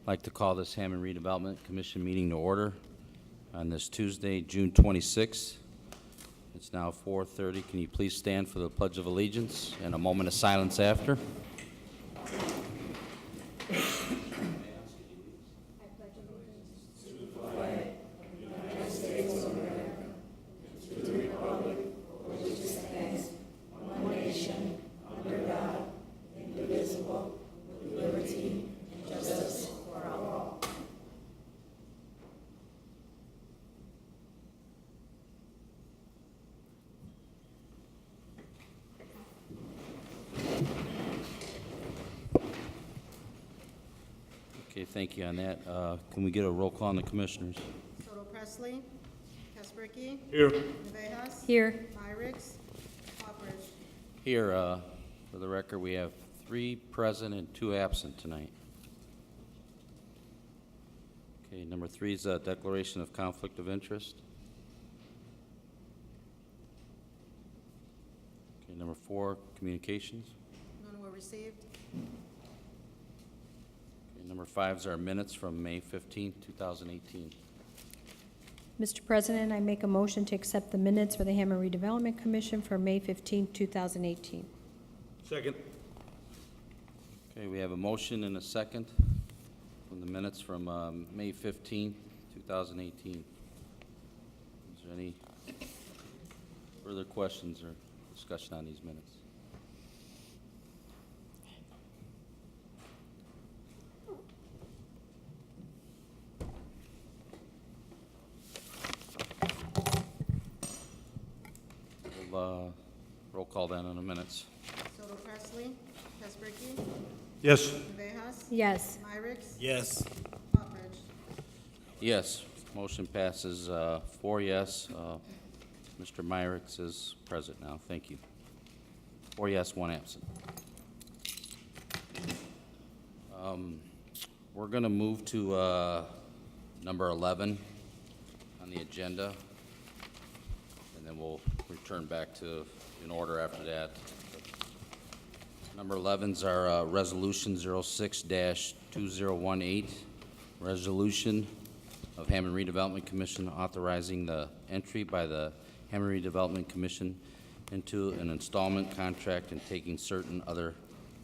I'd like to call this Hammond Redevelopment Commission meeting to order on this Tuesday, June 26th. It's now 4:30. Can you please stand for the Pledge of Allegiance and a moment of silence after? Okay, thank you on that. Can we get a roll call on the commissioners? Soto Presley, Kasperky, Here. Nevejas. Here. Myricks, Hopperidge. Here, for the record, we have 3 present and 2 absent tonight. Okay, number 3 is a declaration of conflict of interest. Okay, number 4, communications. None were received. Okay, number 5 is our minutes from May 15, 2018. Mr. President, I make a motion to accept the minutes for the Hammond Redevelopment Commission for May 15, 2018. Second. Okay, we have a motion and a second from the minutes from May 15, 2018. Is there any further questions or discussion on these minutes? We'll roll call then on the minutes. Soto Presley, Kasperky, Yes. Nevejas. Yes. Myricks, Yes. Hopperidge. Yes, motion passes 4 yes. Mr. Myricks is present now. Thank you. 4 yes, 1 absent. We're going to move to number 11 on the agenda, and then we'll return back to in order after that. Number 11 is our Resolution 06-2018, resolution of Hammond Redevelopment Commission authorizing the entry by the Hammond Redevelopment Commission into an installment contract and taking certain other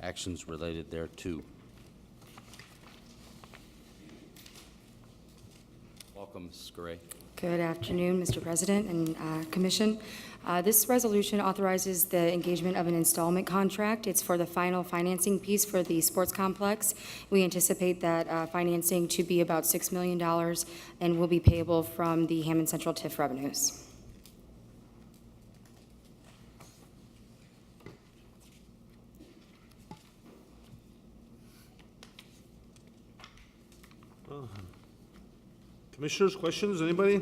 actions related thereto. Welcome, Mrs. Garay. Good afternoon, Mr. President and Commission. This resolution authorizes the engagement of an installment contract. It's for the final financing piece for the sports complex. We anticipate that financing to be about $6 million and will be payable from the Hammond Central TIF revenues. Commissioners, questions, anybody?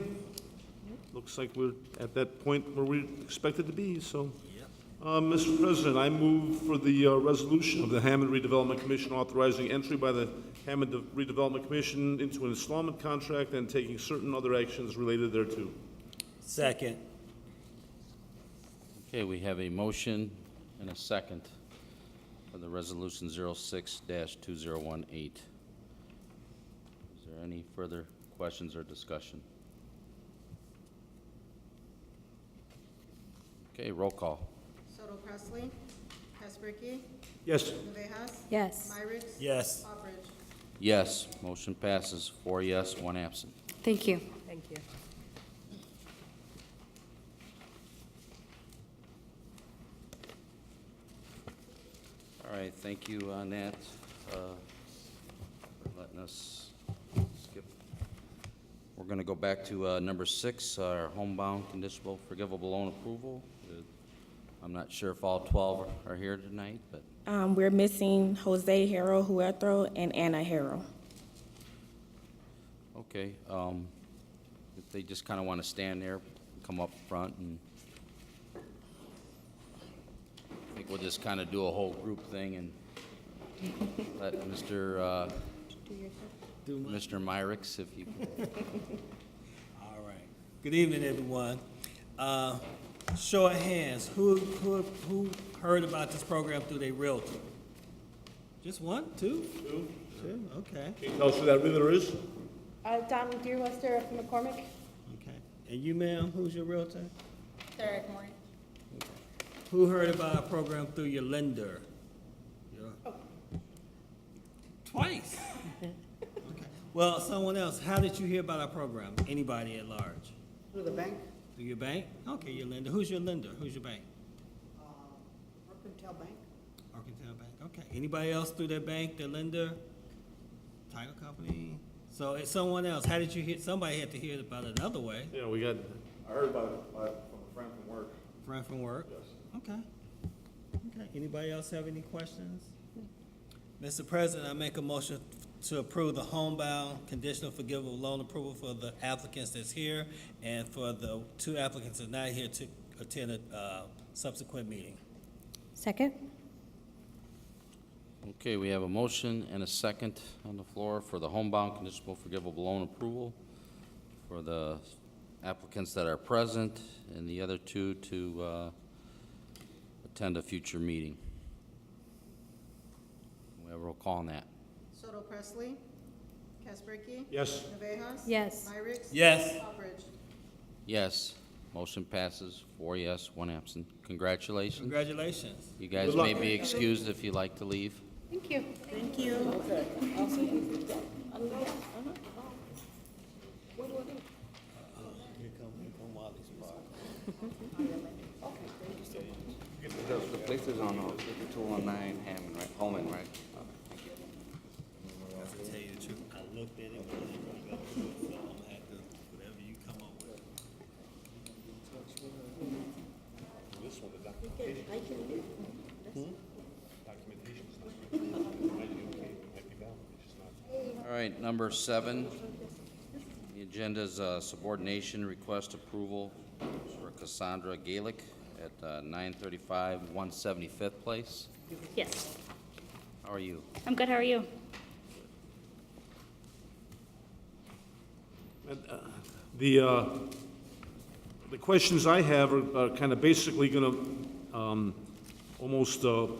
Looks like we're at that point where we expected to be, so. Mr. President, I move for the resolution of the Hammond Redevelopment Commission authorizing entry by the Hammond Redevelopment Commission into an installment contract and taking certain other actions related thereto. Second. Okay, we have a motion and a second for the resolution 06-2018. Is there any further questions or discussion? Okay, roll call. Soto Presley, Kasperky, Yes. Nevejas. Yes. Myricks. Yes. Hopperidge. Yes, motion passes 4 yes, 1 absent. Thank you. Thank you. All right, thank you on that, for letting us skip. We're going to go back to number 6, our homebound conditional forgivable loan approval. I'm not sure if all 12 are here tonight, but We're missing Jose Harrell Huertro and Anna Harrell. okay. If they just kind of want to stand there, come up front, and I think we'll just kind of do a whole group thing and let Mr. Myricks, if you All right. Good evening, everyone. Show of hands, who heard about this program through their realtor? Just one, two? Two, okay, Can you tell us who that realtor is? Donnie Deerwester from McCormick. okay. And you, ma'am, who's your realtor? Sarah Morning. Who heard about our program through your lender? Twice? Okay. Well, someone else, how did you hear about our program? Anybody at large? Through the bank, Through your bank? Okay, your lender. Who's your lender? Who's your bank? Mercantile Bank. Arkansas Bank, okay. Anybody else through their bank, their lender, title company? So it's someone else. How did you hear? Somebody had to hear about it another way. Yeah, I heard about it from a friend from work. Friend from work? Yes. Okay. Okay. Anybody else have any questions? Mr. President, I make a motion to approve the homebound conditional forgivable loan approval for the applicants that's here and for the two applicants that are not here to attend a subsequent meeting. Second? Okay, we have a motion and a second on the floor for the homebound conditional forgivable loan approval for the applicants that are present and the other two to attend a future meeting. We have a roll call on that. Soto Presley, Kasperky, Yes. Navejas. Yes. Myrick. Yes. Hopperich. Yes, motion passes, 4 yes, 1 absent. Congratulations. Congratulations. You guys Good luck. may be excused if you'd like to leave. Thank you. Thank you. The place is on 219 Hammond, right? Holman, right? To tell you the truth, I looked at it, but I didn't really go through it, so I'm gonna have to, whatever you come up with. This one, the documentation. Documentation's not. Might be okay, might be valid, it's just not. All right, number 7, the agenda's subordination request approval for Cassandra Gaelic at 935 175th Place. Yes, How are you? I'm good. How are you? The questions I have are kind of basically going to almost due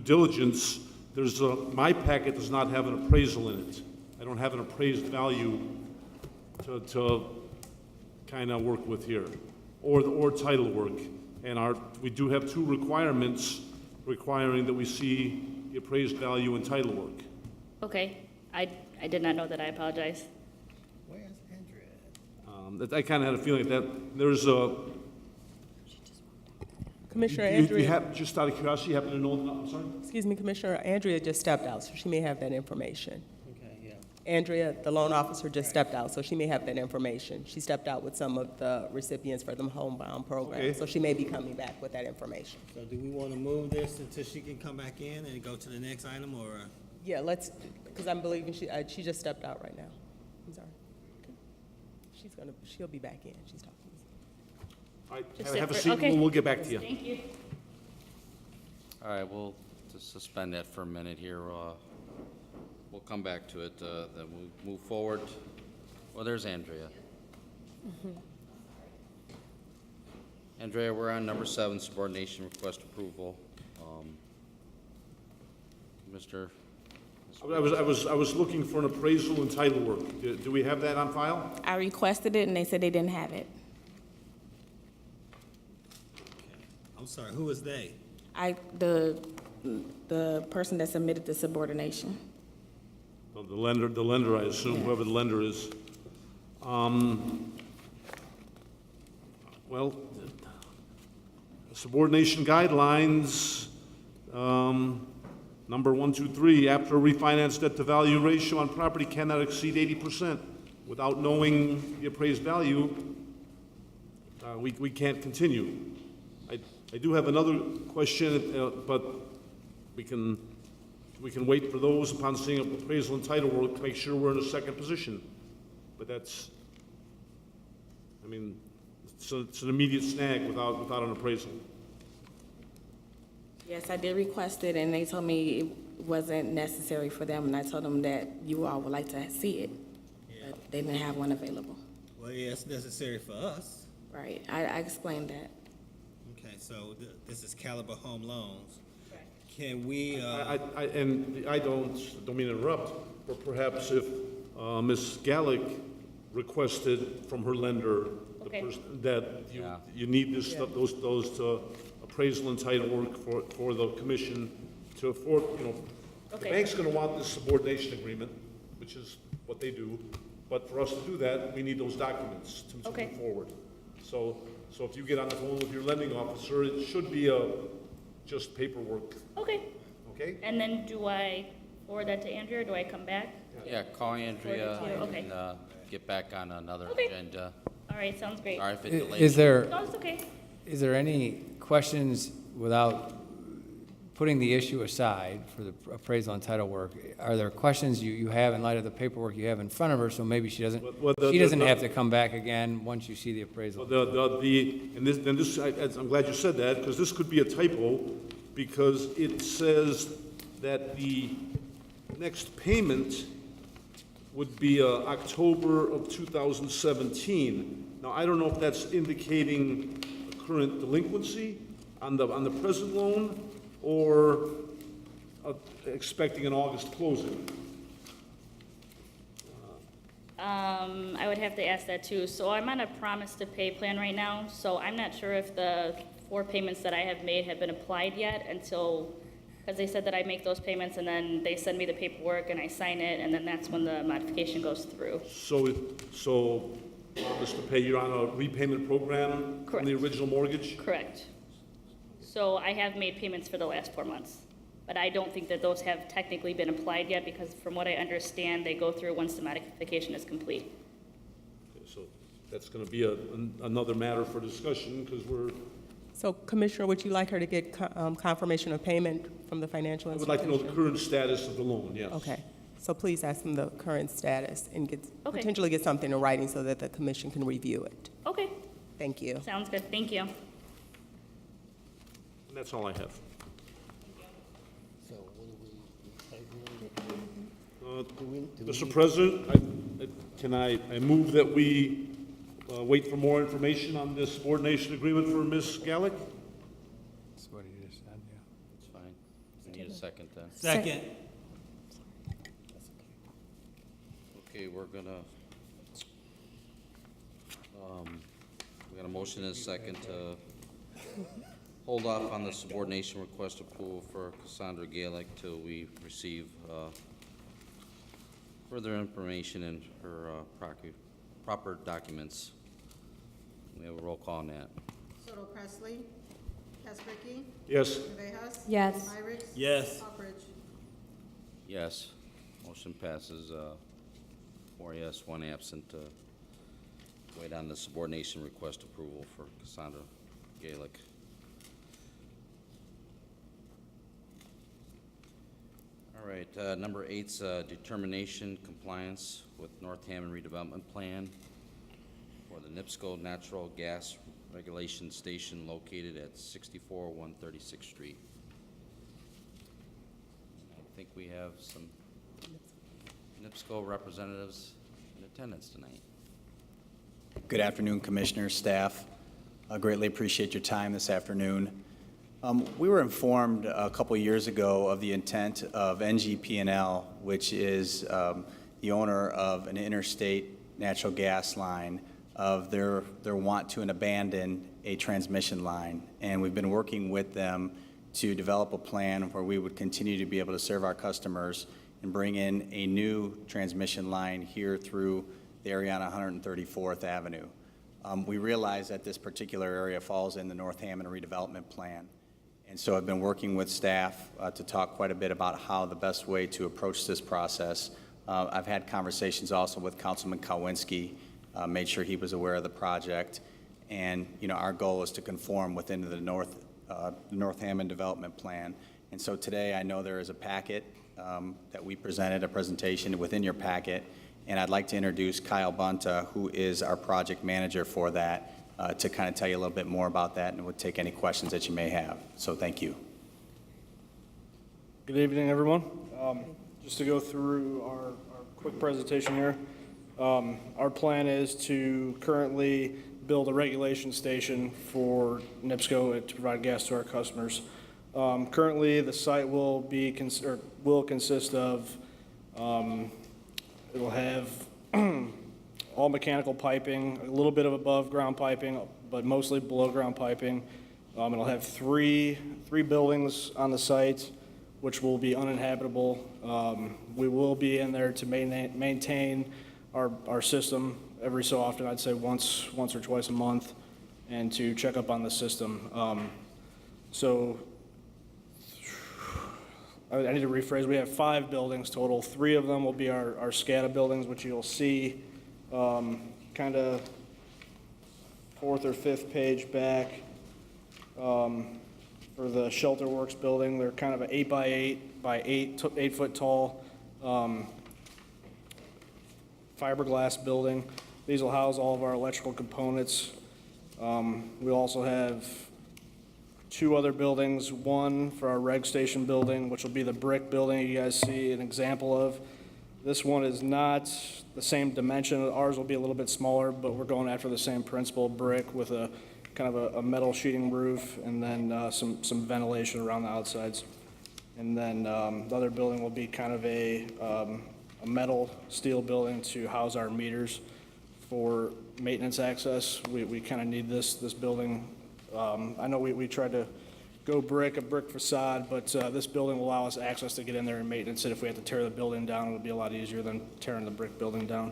diligence. There's my packet does not have an appraisal in it. I don't have an appraised value to kind of work with here, or title work. And we do have 2 requirements requiring that we see the appraised value and title work. Okay, I did not know that. I apologize. Where's Andrea? That I kind of had a feeling that there's a. Commissioner You Andrea, have, just out of curiosity, you happen to know, I'm sorry? excuse me, Commissioner Andrea just stepped out, so she may have that information. Okay, yeah. Andrea, the loan officer, just stepped out, so she may have that information. She stepped out with some of the recipients for the homebound program, Okay. so she may be coming back with that information. So do we want to move this until she can come back in and go to the next item, or? Yeah, let's, because I'm believing she just stepped out right now. I'm sorry. Okay. She'll be back in. She's talking. All right, Just have a separate, seat, okay. and we'll get back to you. Thank you. All right, we'll just suspend that for a minute here. We'll come back to it, then we'll move forward. Well, there's Andrea. Andrea, we're on number 7, subordination request approval. Mr. I was looking for an appraisal and title work. Do we have that on file? I requested it, and they said they didn't have it. I'm sorry, who is they? The person that submitted the subordination. The lender, I assume, whoever the lender is. Well, subordination guidelines, number 123, after refinance debt-to-value ratio on property cannot exceed 80%. Without knowing the appraised value, we can't continue. I do have another question, but we can wait for those upon seeing appraisal and title work to make sure we're in a second position. But that's, I mean, it's an immediate snag without an appraisal. Yes, I did request it, and they told me it wasn't necessary for them, and I told them that you all would like to see it, but they didn't have one available. Well, yeah, it's necessary for us. Right, I explained that. Okay, so this is Caliber Home Loans. Can we, I don't mean to interrupt, but perhaps if Ms. Gallick requested from her lender Okay. that Yeah. you need this, those appraisal and title work for the commission to afford, the Okay. bank's gonna want this subordination agreement, which is what they do, but for us to do that, we need those documents to Okay. move forward. So if you get on the phone with your lending officer, it should be just paperwork, Okay. okay? And then do I forward that to Andrea, or do I come back? Yeah, call Andrea Forward it to you, okay. and get back on another Okay. agenda. All right, sounds great. Sorry if it delayed. Is there, No, it's okay. is there any questions without putting the issue aside for the appraisal and title work? Are there questions you have in light of the paperwork you have in front of her, so maybe she doesn't have to come back again once you see the appraisal? I'm glad you said that, because this could be a typo, because it says that the next payment would be October of 2017. Now, I don't know if that's indicating a current delinquency on the present loan, or expecting an August closing. I would have to ask that too. So I'm on a promise to pay plan right now, so I'm not sure if the 4 payments that I have made have been applied yet until, because they said that I make those payments and then they send me the paperwork and I sign it, and then that's when the modification goes through. So Mr. Pay, you're on a repayment program from the Correct. original mortgage? Correct. So I have made payments for the last 4 months, but I don't think that those have technically been applied yet, because from what I understand, they go through once the modification is complete. Okay, so that's going to be another matter for discussion, because So Commissioner, would you like her to get confirmation of payment from the financial I would institution? like to know the current status of the loan, yes. Okay, so please ask them the current status and Okay. potentially get something in writing so that the commission can review it. Okay, Thank you. sounds good. Thank you. And that's all I have. Mr. President, I move that we wait for more information on this subordination agreement for Ms. Gallick? That's what he just said, yeah. It's fine. We need a second then. second? Okay, we're gonna, we got a motion and a second to hold off on the subordination request approval for Cassandra Gaelic till we receive, further information and her, proper documents. We have a roll call on that. Soto Presley, Casperky, Yes. Villegas. Yes. Myrick. Yes. Hawkins. Yes, motion passes, 4 yes, 1 absent, to wait on the subordination request approval for Cassandra Gaelic. All right, number 8's determination compliance with North Hammond Redevelopment Plan for the NIPSCO Natural Gas Regulation Station located at 64-136th Street. I think we have some NIPSCO representatives in attendance tonight. Good afternoon, Commissioners, staff. I greatly appreciate your time this afternoon. We were informed a couple years ago of the intent of NGP&L, which is the owner of an interstate natural gas line, of their want to abandon a transmission line. And we've been working with them to develop a plan where we would continue to be able to serve our customers and bring in a new transmission line here through the area on 134th Avenue. We realize that this particular area falls in the North Hammond Redevelopment Plan. And so I've been working with staff to talk quite a bit about how the best way to approach this process. I've had conversations also with Councilman Kowinski, made sure he was aware of the project. And, our goal is to conform within the North Hammond Development Plan. And so today I know there is a packet that we presented, a presentation within your packet. And I'd like to introduce Kyle Bunta, who is our project manager for that, to kind of tell you a little bit more about that, and would take any questions that you may have. So thank you. Good evening, everyone. Just to go through our quick presentation here. Our plan is to currently build a regulation station for NIPSCO to provide gas to our customers. Currently, the site will will consist of, it'll have all mechanical piping, a little bit of above-ground piping, but mostly below-ground piping. It'll have three buildings on the site, which will be uninhabitable. We will be in there to maintain our system every so often, I'd say once or twice a month, and to check up on the system. So I need to rephrase. We have 5 buildings total. 3 of them will be our SCADA buildings, which you'll see kind of 4th or 5th page back. For the Shelter Works building, they're kind of an 8 by 8 foot tall fiberglass building. These will house all of our electrical components. We also have 2 other buildings, one for our reg station building, which will be the brick building you guys see an example of. This one is not the same dimension. Ours will be a little bit smaller, but we're going after the same principle, brick with a kind of a metal sheeting roof, and then some ventilation around the outsides. And then the other building will be kind of a metal steel building to house our meters for maintenance access. We kind of need this building. I know we tried to go a brick facade, but this building will allow us access to get in there and maintenance it. If we have to tear the building down, it'll be a lot easier than tearing the brick building down.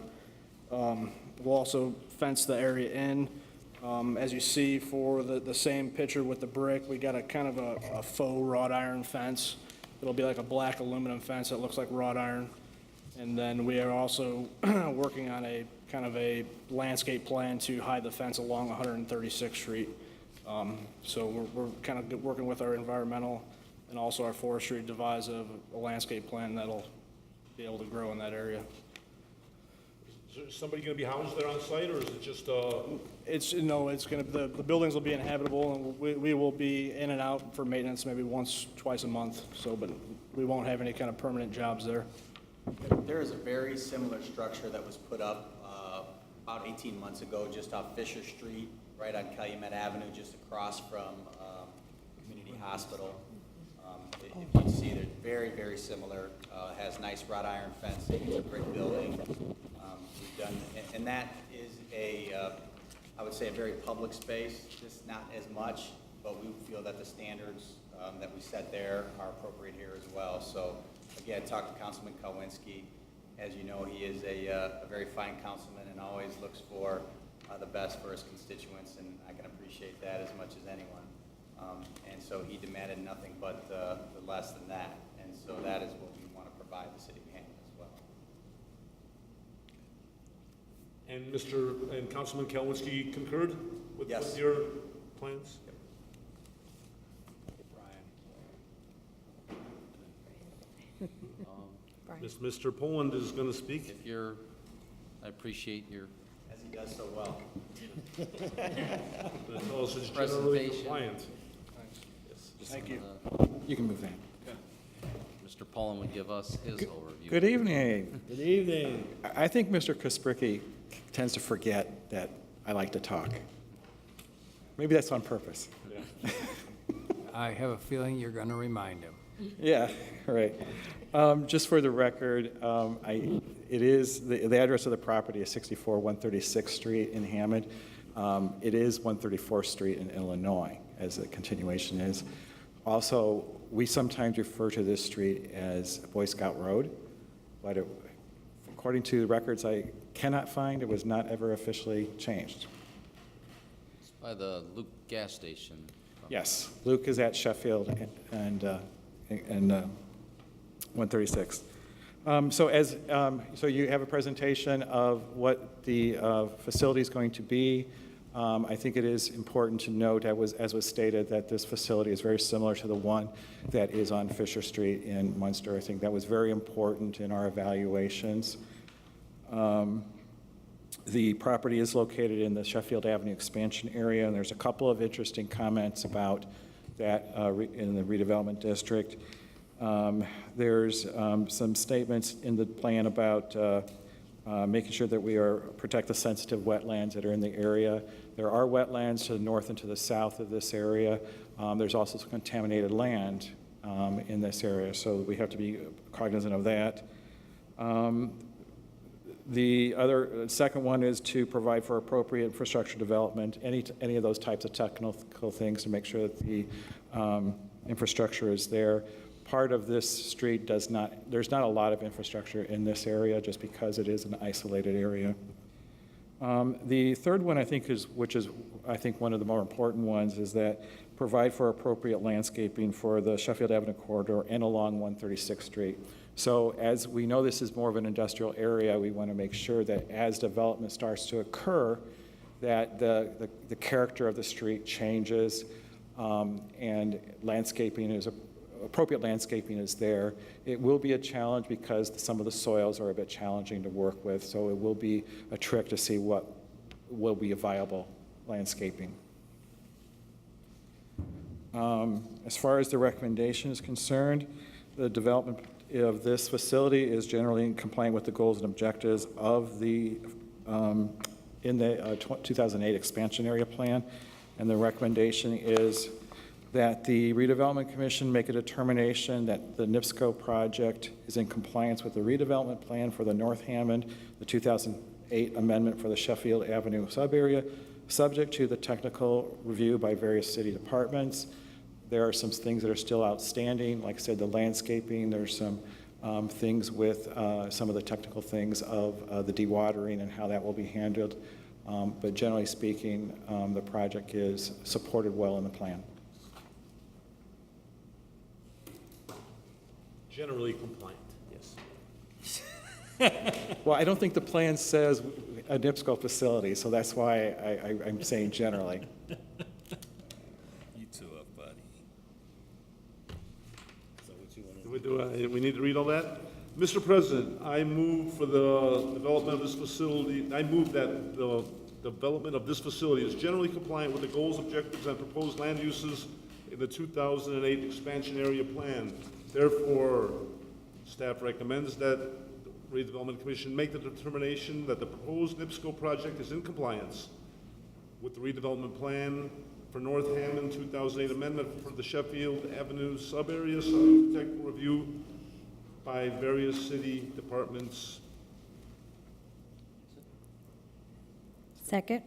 We'll also fence the area in. As you see for the same picture with the brick, we got a kind of a faux wrought iron fence. It'll be like a black aluminum fence that looks like wrought iron. And then we are also working on a kind of a landscape plan to hide the fence along 136th Street. So we're kind of working with our environmental and also our forestry to devise a landscape plan that'll be able to grow in that area. Is there somebody going to be housed there on site, or is it just? It's going to, the buildings will be inhabitable, and we will be in and out for maintenance maybe once, twice a month. So, but we won't have any kind of permanent jobs there. There is a very similar structure that was put up about 18 months ago, just off Fisher Street, right on Calumet Avenue, just across from Community Hospital. If you see, they're very, very similar. Has nice wrought iron fencing. It's a brick building. We've done, and that is I would say a very public space. Just not as much, but we feel that the standards that we set there are appropriate here as well. So again, talked to Councilman Kowinski. As you know, he is a very fine councilman and always looks for the best for his constituents, and I can appreciate that as much as anyone. And so he demanded nothing but the less than that, and so that is what we want to provide the city of Hammond as well. And Councilman Kalwinski concurred with Yes. your plans? Yep. Mr. Poland is going to speak. I appreciate your As he does so well. Tell us it's generally presentation. compliant. Thank you. You can move that. Mr. Pullen would give us his overview. Good evening. Good evening. I think Mr. Kaspricki tends to forget that I like to talk. Maybe that's on purpose. I have a feeling you're going to remind him. Yeah, right. Just for the record, it is, the address of the property is 64 136th Street in Hammond. It is 134th Street in Illinois, as the continuation is. Also, we sometimes refer to this street as Boy Scout Road, but according to the records I cannot find, it was not ever officially changed. It's by the Luke gas station. Yes, Luke is at Sheffield and 136. So you have a presentation of what the facility is going to be. I think it is important to note, as was stated, that this facility is very similar to the one that is on Fisher Street in Munster. I think that was very important in our evaluations. The property is located in the Sheffield Avenue expansion area, and there's a couple of interesting comments about that in the redevelopment district. There's some statements in the plan about making sure that we protect the sensitive wetlands that are in the area. There are wetlands to the north and to the south of this area, There's also some contaminated land in this area, so we have to be cognizant of that. The second one is to provide for appropriate infrastructure development, any of those types of technical things to make sure that the infrastructure is there. Part of this street there's not a lot of infrastructure in this area just because it is an isolated area. The third one, which is one of the more important ones, is that provide for appropriate landscaping for the Sheffield Avenue corridor and along 136th Street. So as we know this is more of an industrial area, we want to make sure that as development starts to occur, that the character of the street changes and appropriate landscaping is there. It will be a challenge because some of the soils are a bit challenging to work with, so it will be a trick to see what will be a viable landscaping. As far as the recommendation is concerned, the development of this facility is generally compliant with the goals and objectives of the 2008 expansion area plan, and the recommendation is that the Redevelopment Commission make a determination that the NIPSCO project is in compliance with the redevelopment plan for the North Hammond, the 2008 amendment for the Sheffield Avenue subarea, subject to the technical review by various city departments. There are some things that are still outstanding, like I said, the landscaping. There's some things with some of the technical things of the dewatering and how that will be handled. But generally speaking, the project is supported well in the plan. Generally compliant, yes. Well, I don't think the plan says a NIPSCO facility, so that's why I'm saying generally. You two are buddy. So what you want to Do we need to read all that? Mr. President, I move for the development of this facility, I move that the development of this facility is generally compliant with the goals, objectives, and proposed land uses in the 2008 expansion area plan. Therefore, staff recommends that the Redevelopment Commission make the determination that the proposed NIPSCO project is in compliance with the redevelopment plan for North Hammond 2008 amendment for the Sheffield Avenue sub-area, subject to technical review by various city departments. Second.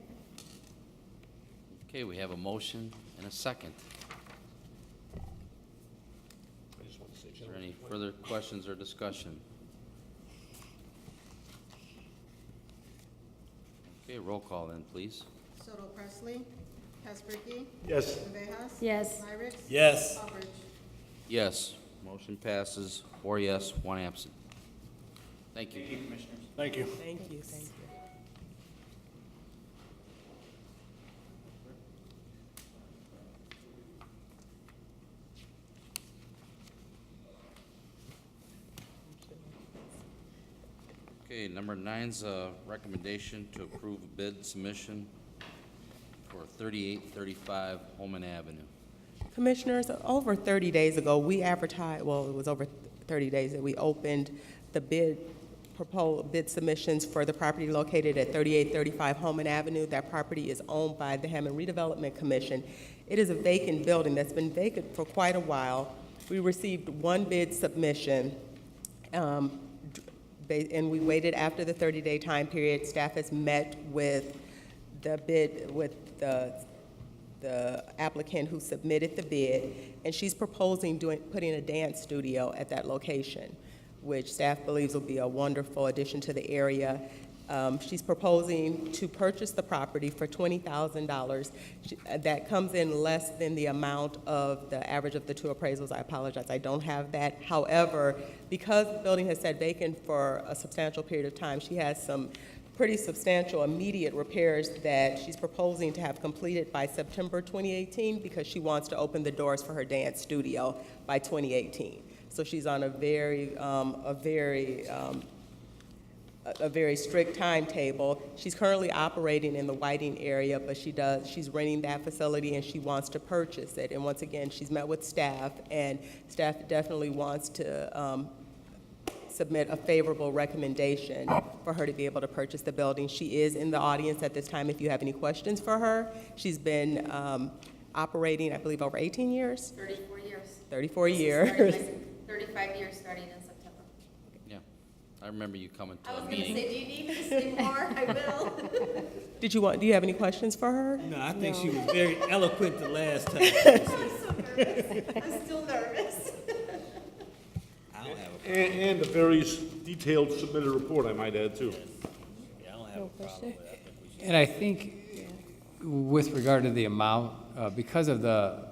Okay, we have a motion and a second. Is there any further questions or discussion? Okay, roll call then, please. Soto Presley, Casperky, Yes. Villegas. Yes. Lyric. Yes. Albridge. Yes, motion passes, 4 yes, 1 absent. Thank you. Commissioners. Thank you. Thank you, thank you. Okay, number 9's a recommendation to approve a bid submission for 3835 Holman Avenue. Commissioners, over 30 days ago, we advertised, well, it was over 30 days that we opened the bid submissions for the property located at 3835 Holman Avenue. That property is owned by the Hammond Redevelopment Commission. It is a vacant building that's been vacant for quite a while. We received one bid submission, and we waited after the 30-day time period. Staff has met with the applicant who submitted the bid, and she's proposing putting a dance studio at that location, which staff believes will be a wonderful addition to the area. She's proposing to purchase the property for $20,000. That comes in less than the amount of the average of the two appraisals. I apologize, I don't have that. However, because the building has sat vacant for a substantial period of time, she has some pretty substantial immediate repairs that she's proposing to have completed by September 2018 because she wants to open the doors for her dance studio by 2018. So she's on a very strict timetable. She's currently operating in the Whiting area, but she's renting that facility and she wants to purchase it. And once again, she's met with staff, and staff definitely wants to submit a favorable recommendation for her to be able to purchase the building. She is in the audience at this time if you have any questions for her. She's been operating, I believe, over 18 years? 34 years. 34 This is years. starting 35 years starting in September. Yeah, I remember you coming to I was a going to meeting. say, do you need me to say more? I will. Do you have any questions for her? No, I think she was very eloquent the last time. I'm so nervous. I'm still nervous. I don't have a problem. And a very detailed submitted report, I might add, too. Yeah, I don't have a problem with it. I think we should. And I think with regard to the amount, because of the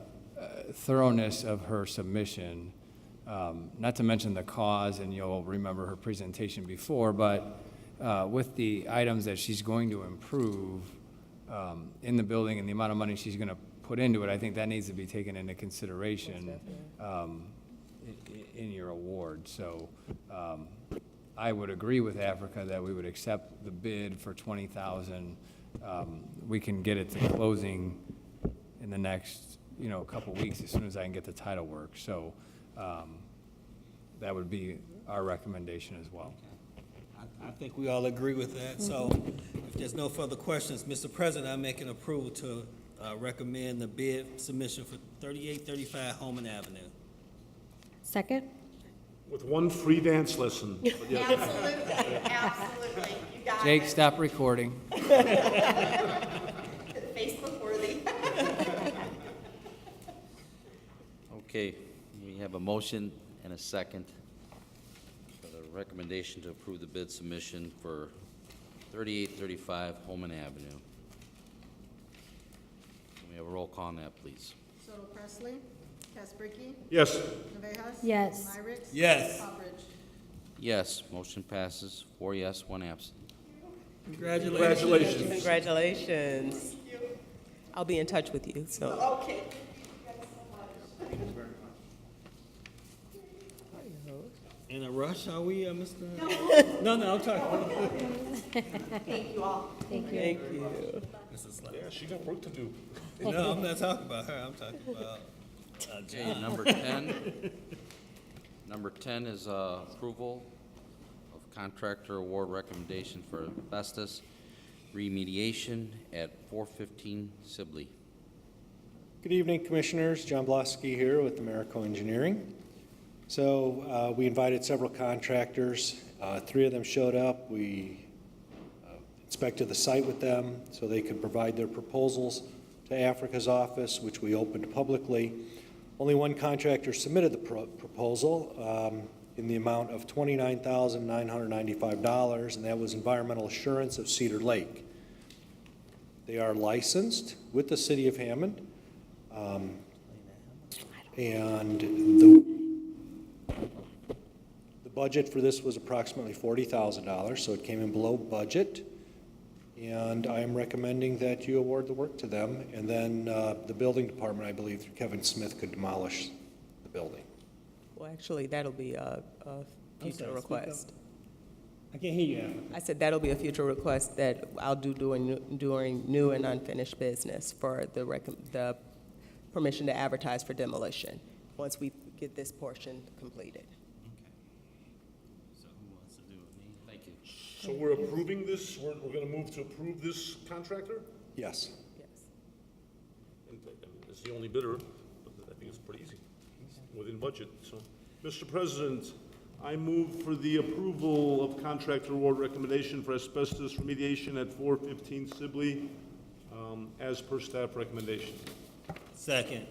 thoroughness of her submission, not to mention the cause, and you'll remember her presentation before, but with the items that she's going to improve in the building and the amount of money she's going to put into it, I think that needs to be taken into consideration in your award. So I would agree with Africa that we would accept the bid for $20,000. We can get it to closing in the next, couple weeks as soon as I can get the title work. So that would be our recommendation as well. I think we all agree with that. So if there's no further questions, Mr. President, I make an approval to recommend the bid submission for 3835 Holman Avenue. Second? With one free dance lesson. But yeah. Absolutely, absolutely. You got Jake, it. stop recording. Facebook worthy. Okay, we have a motion and a second for the recommendation to approve the bid submission for 3835 Holman Avenue. Can we have a roll call on that, please? Soto Presley, Casbricky, Yes. Navejas. Yes. Myrick. Yes. Hopbridge. Yes, motion passes, 4 yes, 1 absent. Congratulations. Congratulations. I'll be in touch with you, so. Okay. In a rush, are we, Mr.? No, I'm talking. Thank you all. Thank you. Mrs. Slade. Yeah, she got work to do. No, I'm not talking about her. I'm talking about Okay, John. number 10. Number 10 is approval of contractor award recommendation for asbestos remediation at 415 Sibley. Good evening, Commissioners. John Blosky here with Americo Engineering. So we invited several contractors. 3 of them showed up. We inspected the site with them so they could provide their proposals to Africa's office, which we opened publicly. Only one contractor submitted the proposal in the amount of $29,995, and that was Environmental Assurance of Cedar Lake. They are licensed with the City of Hammond, and the budget for this was approximately $40,000, so it came in below budget. And I am recommending that you award the work to them, and then the building department, I believe, through Kevin Smith, could demolish the building. Well, actually, that'll be a future sorry, request. I can't hear you, Africa. I said that'll be a future request that I'll do during new and unfinished business for the permission to advertise for demolition, once we get this portion completed. So who wants to do it? Me? Thank you. So we're approving this, we're going to move to approve this contractor? Yes. Yes. And it's the only bidder, but I think it's pretty easy, within budget, so. Mr. President, I move for the approval of contractor award recommendation for asbestos remediation at 415 Sibley, as per staff recommendation. Second.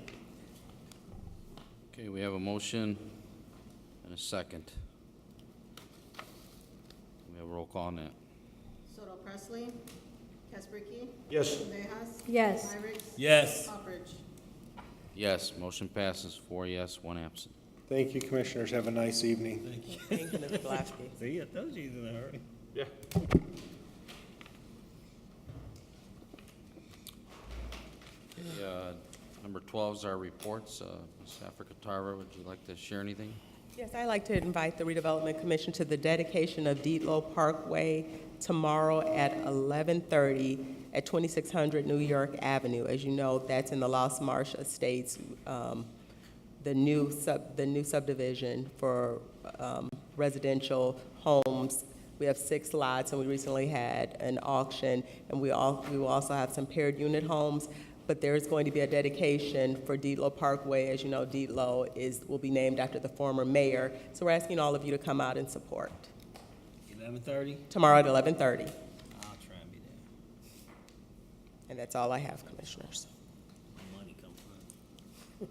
Okay, we have a motion and a second. We have a roll call on that. Soto Presley, Casbricky, Yes. Navejas. Yes. Myrick. Yes. Hopbridge. Yes, motion passes, 4 yes, 1 absent. Thank you, Commissioners. Have a nice evening. Thank you. Thank you, Mr. Blasky. See, I told you he's in a hurry. Yeah. Number 12 is our reports. Ms. Africa Tara, would you like to share anything? Yes, I'd like to invite the Redevelopment Commission to the dedication of Dietlow Parkway tomorrow at 11:30 at 2600 New York Avenue. As you know, that's in the Lost Marsh Estates, the new subdivision for residential homes. We have 6 lots, and we recently had an auction, and we will also have some paired unit homes. but there is going to be a dedication for Deedlow Parkway. As you know, Deedlow will be named after the former mayor. So we're asking all of you to come out and support. 11:30? Tomorrow at 11:30. I'll try and be there. And that's all I have, Commissioners. Money come from.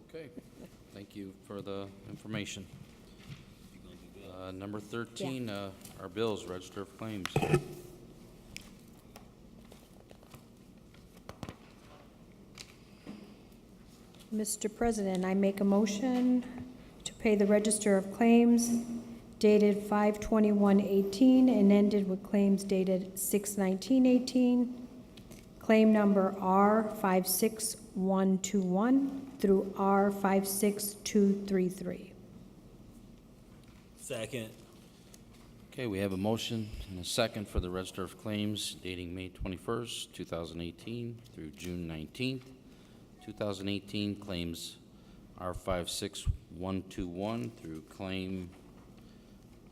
Okay, thank you for the information. Number 13, our bills, register of claims. Mr. President, I make a motion to pay the Register of Claims dated 5/21/18 and ended with claims dated 6/19/18. Claim number R56121 through R56233. Second. Okay, we have a motion and a second for the register of claims dating May 21st, 2018 through June 19th, 2018. Claims R56121 through claim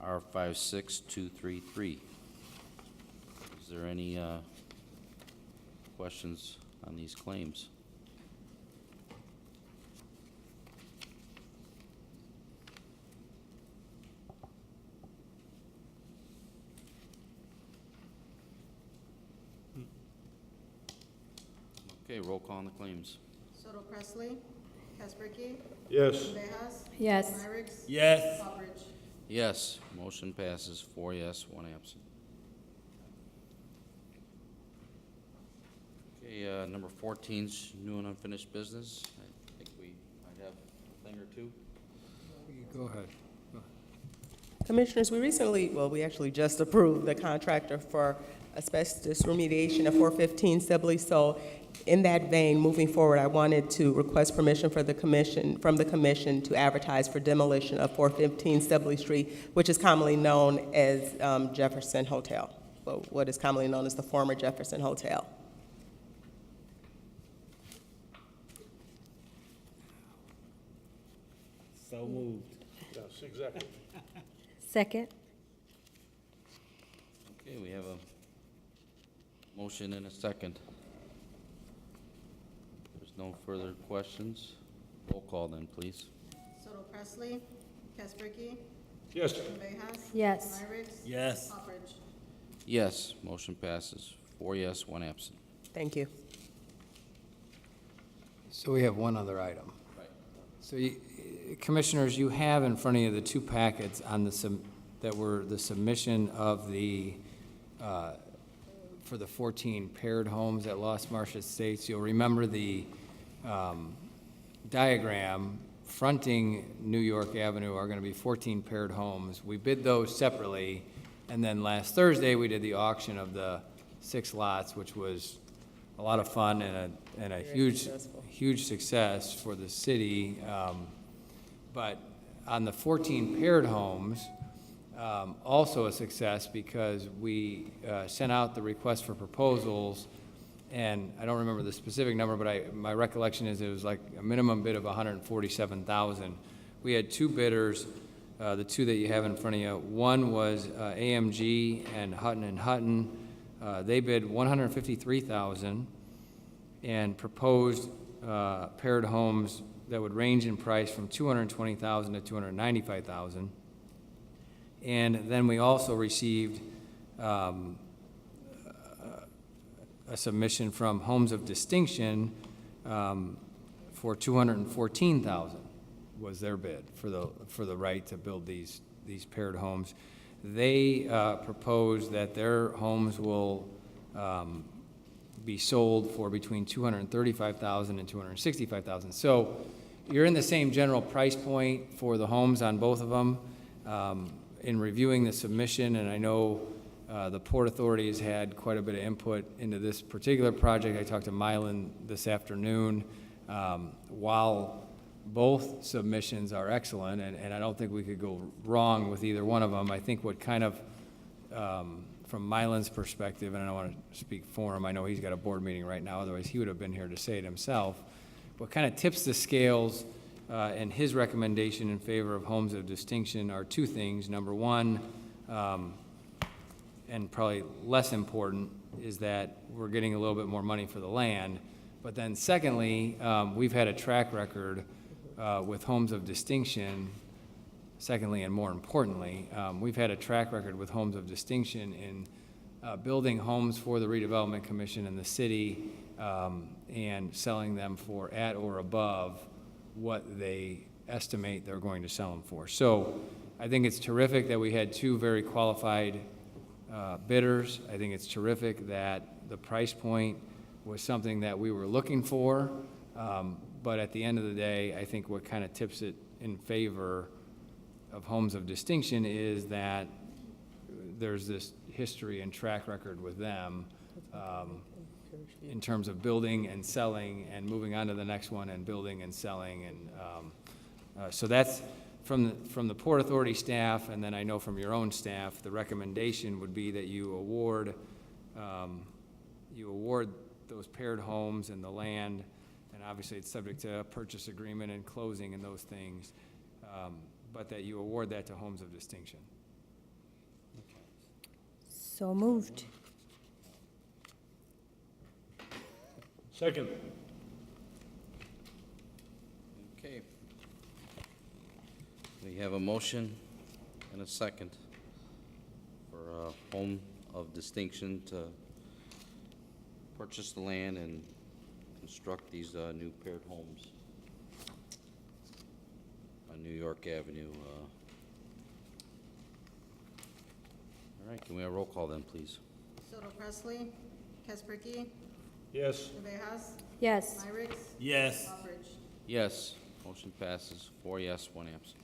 R56233. Is there any questions on these claims? Okay, roll call on the claims. Soto Presley, Casbricky, Yes. Villegas, Yes. Myrick, Yes. Hopperidge. Yes, motion passes, 4 yes, 1 absent. Okay, number 14's new and unfinished business. I think we might have a thing or two. Go ahead. Commissioners, we actually just approved the contractor for asbestos remediation at 415 Sibley. So in that vein, moving forward, I wanted to request permission from the commission to advertise for demolition of 415 Sibley Street, which is commonly known as Jefferson Hotel, what is commonly known as the former Jefferson Hotel. So moved. Yes, exactly. Second. Okay, we have a motion and a second. There's no further questions. Roll call then, please. Soto Presley, Casbricky, Yes. Villegas. Yes. Myrick. Yes. Hopperidge. Yes, motion passes, 4 yes, 1 absent. Thank you. So we have one other item. So Commissioners, you have in front of you the two packets on that were the submission of the, for the 14 paired homes at Lost Marsh Estates. You'll remember the diagram fronting New York Avenue are going to be 14 paired homes. We bid those separately, and then last Thursday, we did the auction of the 6 lots, which was a lot of fun and a huge success for the city. But on the 14 paired homes, also a success because we sent out the request for proposals, and I don't remember the specific number, but my recollection is it was like a minimum bid of $147,000. We had 2 bidders, the 2 that you have in front of you. One was AMG and Hutton. They bid $153,000 and proposed paired homes that would range in price from $220,000 to $295,000. And then we also received a submission from Homes of Distinction for $214,000 was their bid for the right to build these paired homes. They propose that their homes will be sold for between $235,000 and $265,000. So you're in the same general price point for the homes on both of them. In reviewing the submission, and I know the Port Authority has had quite a bit of input into this particular project. I talked to Mylan this afternoon. While both submissions are excellent, and I don't think we could go wrong with either one of them, I think what kind of, from Mylan's perspective, and I don't want to speak for him, I know he's got a board meeting right now, otherwise he would have been here to say it himself, what kind of tips the scales and his recommendation in favor of homes of distinction are 2 things. Number one, and probably less important, is that we're getting a little bit more money for the land. But then secondly, we've had a track record with homes of distinction. Secondly, and more importantly, we've had a track record with homes of distinction in building homes for the Redevelopment Commission and the city and selling them for at or above what they estimate they're going to sell them for. So I think it's terrific that we had two very qualified bidders. I think it's terrific that the price point was something that we were looking for. But at the end of the day, I think what kind of tips it in favor of homes of distinction is that there's this history and track record with them in terms of building and selling and moving on to the next one and building and selling. And so that's from the Port Authority staff, and then I know from your own staff, the recommendation would be that you award those paired homes and the land, and obviously it's subject to a purchase agreement and closing and those things, but that you award that to homes of distinction. So moved. Second. Okay. We have a motion and a second for a home of distinction to purchase the land and construct these new paired homes on New York Avenue. All right, can we have a roll call then, please? Soto Presley, Kesbricki, Yes. Villegas, Yes. Myrick, Yes. Baldridge. Yes, motion passes. 4 yes, 1 absent.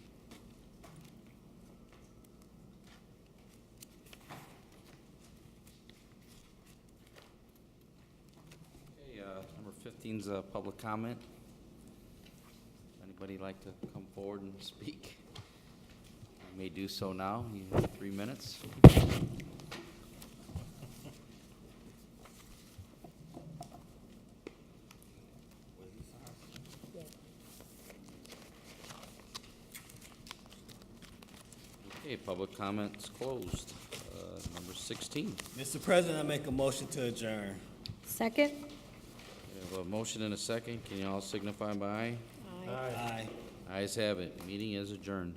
Okay, number 15 is public comment. Anybody like to come forward and speak? You may do so now. You have 3 minutes. Okay, public comments closed. Number 16. Mr. President, I make a motion to adjourn. Second? We have a motion and a second. Can you all signify by aye? Aye. Ayes have it. Meeting is adjourned.